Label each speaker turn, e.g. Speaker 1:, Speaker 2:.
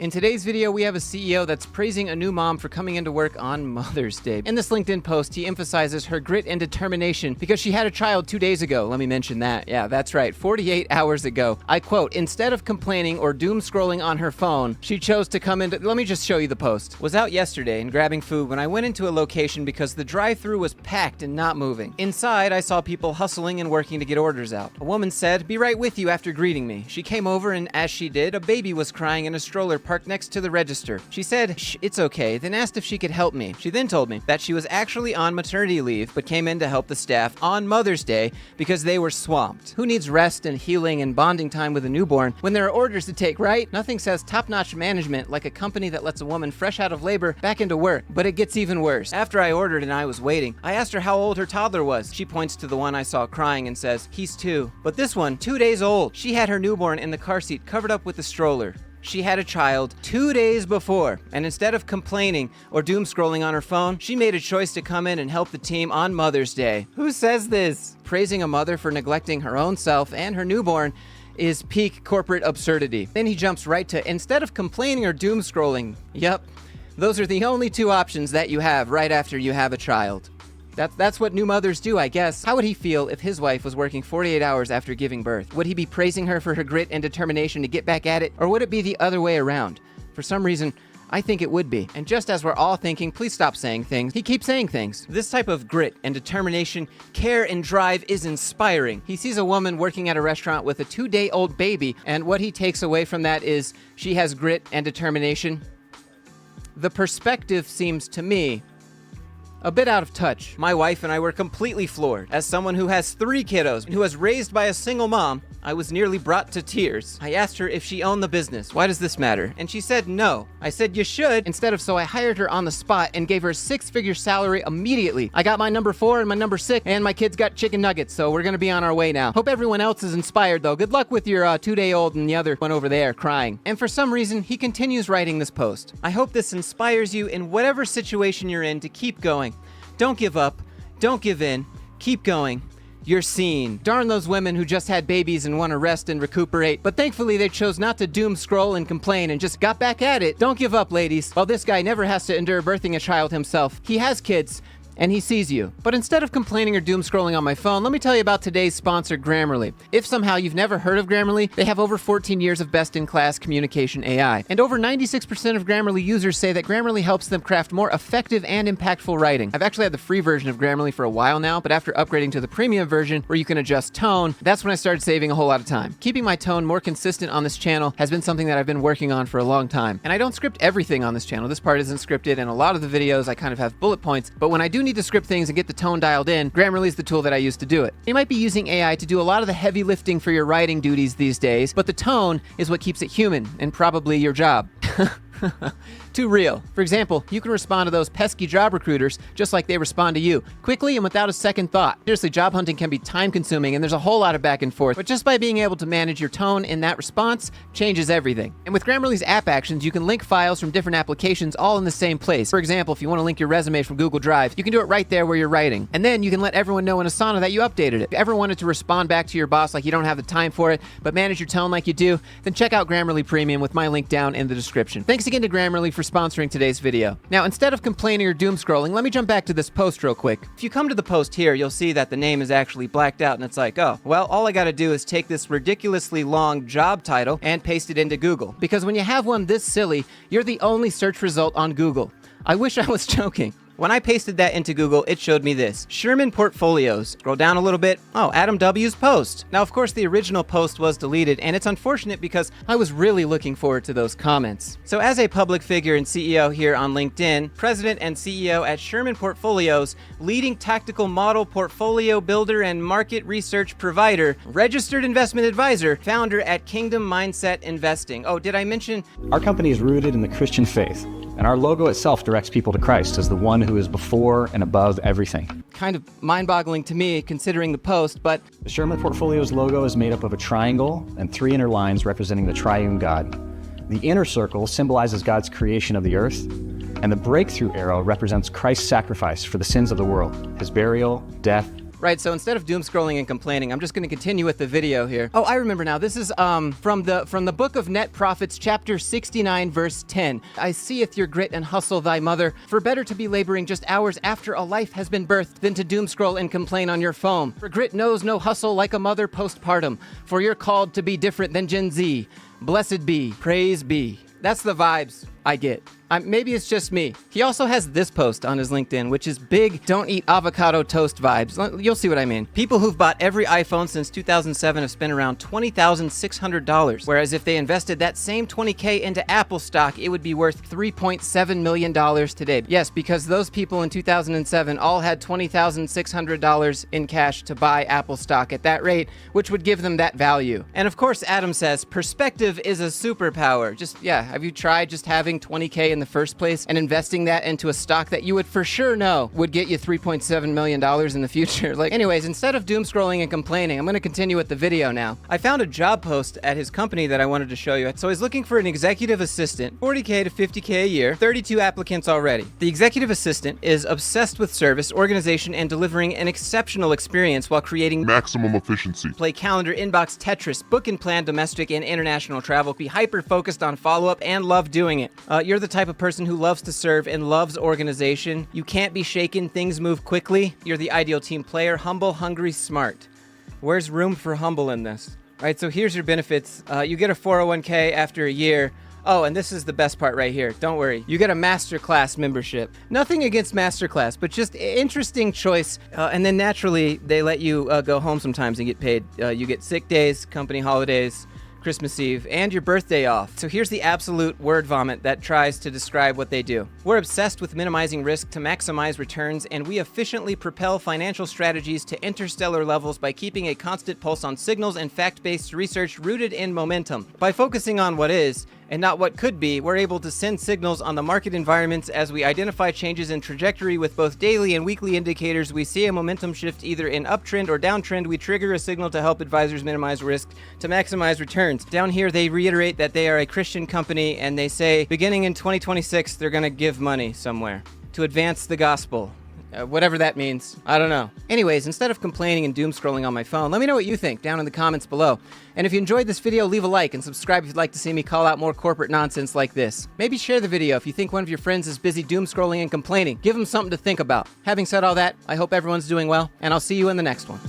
Speaker 1: In today's video, we have a CEO that's praising a new mom for coming into work on Mother's Day. In this LinkedIn post, he emphasizes her grit and determination because she had a child 2 days ago. Let me mention that. Yeah, that's right, 48 hours ago. I quote, "Instead of complaining or doom scrolling on her phone, she chose to come into..." Let me just show you the post. "Was out yesterday and grabbing food when I went into a location because the drive-thru was packed and not moving. Inside, I saw people hustling and working to get orders out. A woman said, 'Be right with you,' after greeting me. She came over and as she did, a baby was crying in a stroller parked next to the register. She said, 'Shh, it's okay,' then asked if she could help me. She then told me that she was actually on maternity leave, but came in to help the staff on Mother's Day because they were swamped. Who needs rest and healing and bonding time with a newborn when there are orders to take, right? Nothing says top-notch management like a company that lets a woman fresh out of labor back into work. But it gets even worse. After I ordered and I was waiting, I asked her how old her toddler was. She points to the one I saw crying and says, 'He's 2. But this one, 2 days old. She had her newborn in the car seat covered up with a stroller. She had a child 2 days before, and instead of complaining or doom scrolling on her phone, she made a choice to come in and help the team on Mother's Day.' Who says this? Praising a mother for neglecting her own self and her newborn is peak corporate absurdity." Then he jumps right to, "Instead of complaining or doom scrolling." Yep, those are the only two options that you have right after you have a child. That's what new mothers do, I guess. How would he feel if his wife was working 48 hours after giving birth? Would he be praising her for her grit and determination to get back at it? Or would it be the other way around? For some reason, I think it would be. And just as we're all thinking, please stop saying things, he keeps saying things. This type of grit and determination, care and drive is inspiring. He sees a woman working at a restaurant with a 2-day-old baby, and what he takes away from that is she has grit and determination. The perspective seems to me a bit out of touch. My wife and I were completely floored. As someone who has 3 kiddos and who was raised by a single mom, I was nearly brought to tears. I asked her if she owned the business. Why does this matter? And she said no. I said, "You should." Instead of so, I hired her on the spot and gave her a 6-figure salary immediately. I got my number 4 and my number 6, and my kids got chicken nuggets, so we're gonna be on our way now. Hope everyone else is inspired, though. Good luck with your 2-day-old and the other one over there crying. And for some reason, he continues writing this post. I hope this inspires you in whatever situation you're in to keep going. Don't give up. Don't give in. Keep going. You're seen. Darn those women who just had babies and want to rest and recuperate, but thankfully they chose not to doom scroll and complain and just got back at it. Don't give up, ladies. While this guy never has to endure birthing a child himself, he has kids, and he sees you. But instead of complaining or doom scrolling on my phone, let me tell you about today's sponsor, Grammarly. If somehow you've never heard of Grammarly, they have over 14 years of best-in-class communication AI. And over 96% of Grammarly users say that Grammarly helps them craft more effective and impactful writing. I've actually had the free version of Grammarly for a while now, but after upgrading to the premium version, where you can adjust tone, that's when I started saving a whole lot of time. Keeping my tone more consistent on this channel has been something that I've been working on for a long time. And I don't script everything on this channel. This part isn't scripted, and a lot of the videos I kind of have bullet points, but when I do need to script things and get the tone dialed in, Grammarly is the tool that I use to do it. You might be using AI to do a lot of the heavy lifting for your writing duties these days, but the tone is what keeps it human and probably your job. Too real. For example, you can respond to those pesky job recruiters just like they respond to you, quickly and without a second thought. Seriously, job hunting can be time-consuming and there's a whole lot of back and forth, but just by being able to manage your tone in that response changes everything. And with Grammarly's app actions, you can link files from different applications all in the same place. For example, if you want to link your resume from Google Drive, you can do it right there where you're writing. And then you can let everyone know in Asana that you updated it. If you ever wanted to respond back to your boss like you don't have the time for it, but manage your tone like you do, then check out Grammarly Premium with my link down in the description. Thanks again to Grammarly for sponsoring today's video. Now, instead of complaining or doom scrolling, let me jump back to this post real quick. If you come to the post here, you'll see that the name is actually blacked out and it's like, oh, well, all I gotta do is take this ridiculously long job title and paste it into Google. Because when you have one this silly, you're the only search result on Google. I wish I was joking. When I pasted that into Google, it showed me this. Sherman Portfolios. Scroll down a little bit. Oh, Adam W.'s post. Now, of course, the original post was deleted, and it's unfortunate because I was really looking forward to those comments. So as a public figure and CEO here on LinkedIn, president and CEO at Sherman Portfolios, leading tactical model portfolio builder and market research provider, registered investment advisor, founder at Kingdom Mindset Investing. Oh, did I mention?
Speaker 2: Our company is rooted in the Christian faith, and our logo itself directs people to Christ as the one who is before and above everything.
Speaker 1: Kind of mind-boggling to me considering the post, but
Speaker 2: The Sherman Portfolios logo is made up of a triangle and 3 inner lines representing the triune God. The inner circle symbolizes God's creation of the earth, and the breakthrough arrow represents Christ's sacrifice for the sins of the world, his burial, death,
Speaker 1: Right, so instead of doom scrolling and complaining, I'm just going to continue with the video here. Oh, I remember now. This is from the book of Net Prophets, chapter 69, verse 10. I seeth your grit and hustle thy mother, for better to be laboring just hours after a life has been birthed than to doom scroll and complain on your phone. For grit knows no hustle like a mother postpartum, for you're called to be different than Gen Z. Blessed be, praise be. That's the vibes I get. Maybe it's just me. He also has this post on his LinkedIn, which is big don't eat avocado toast vibes. You'll see what I mean. People who've bought every iPhone since 2007 have spent around $20,600, whereas if they invested that same $20K into Apple stock, it would be worth $3.7 million today. Yes, because those people in 2007 all had $20,600 in cash to buy Apple stock at that rate, which would give them that value. And of course, Adam says, perspective is a superpower. Have you tried just having $20K in the first place and investing that into a stock that you would for sure know would get you $3.7 million in the future? Anyways, instead of doom scrolling and complaining, I'm going to continue with the video now. I found a job post at his company that I wanted to show you. So he's looking for an executive assistant, $40K to $50K a year, 32 applicants already. The executive assistant is obsessed with service, organization, and delivering an exceptional experience while creating
Speaker 3: maximum efficiency.
Speaker 1: Play calendar, inbox, Tetris, book and plan domestic and international travel, be hyper-focused on follow-up, and love doing it. You're the type of person who loves to serve and loves organization. You can't be shaken, things move quickly. You're the ideal team player, humble, hungry, smart. Where's room for humble in this? All right, so here's your benefits. You get a 401k after a year. Oh, and this is the best part right here. Don't worry. You get a masterclass membership. Nothing against masterclass, but just interesting choice. And then naturally, they let you go home sometimes and get paid. You get sick days, company holidays, Christmas Eve, and your birthday off. So here's the absolute word vomit that tries to describe what they do. We're obsessed with minimizing risk to maximize returns, and we efficiently propel financial strategies to interstellar levels by keeping a constant pulse on signals and fact-based research rooted in momentum. By focusing on what is, and not what could be, we're able to send signals on the market environments as we identify changes in trajectory with both daily and weekly indicators. We see a momentum shift either in uptrend or downtrend. We trigger a signal to help advisors minimize risk to maximize returns. Down here, they reiterate that they are a Christian company, and they say beginning in 2026, they're going to give money somewhere to advance the gospel. Whatever that means. I don't know. Anyways, instead of complaining and doom scrolling on my phone, let me know what you think down in the comments below. And if you enjoyed this video, leave a like and subscribe if you'd like to see me call out more corporate nonsense like this. Maybe share the video if you think one of your friends is busy doom scrolling and complaining. Give them something to think about. Having said all that, I hope everyone's doing well, and I'll see you in the next one.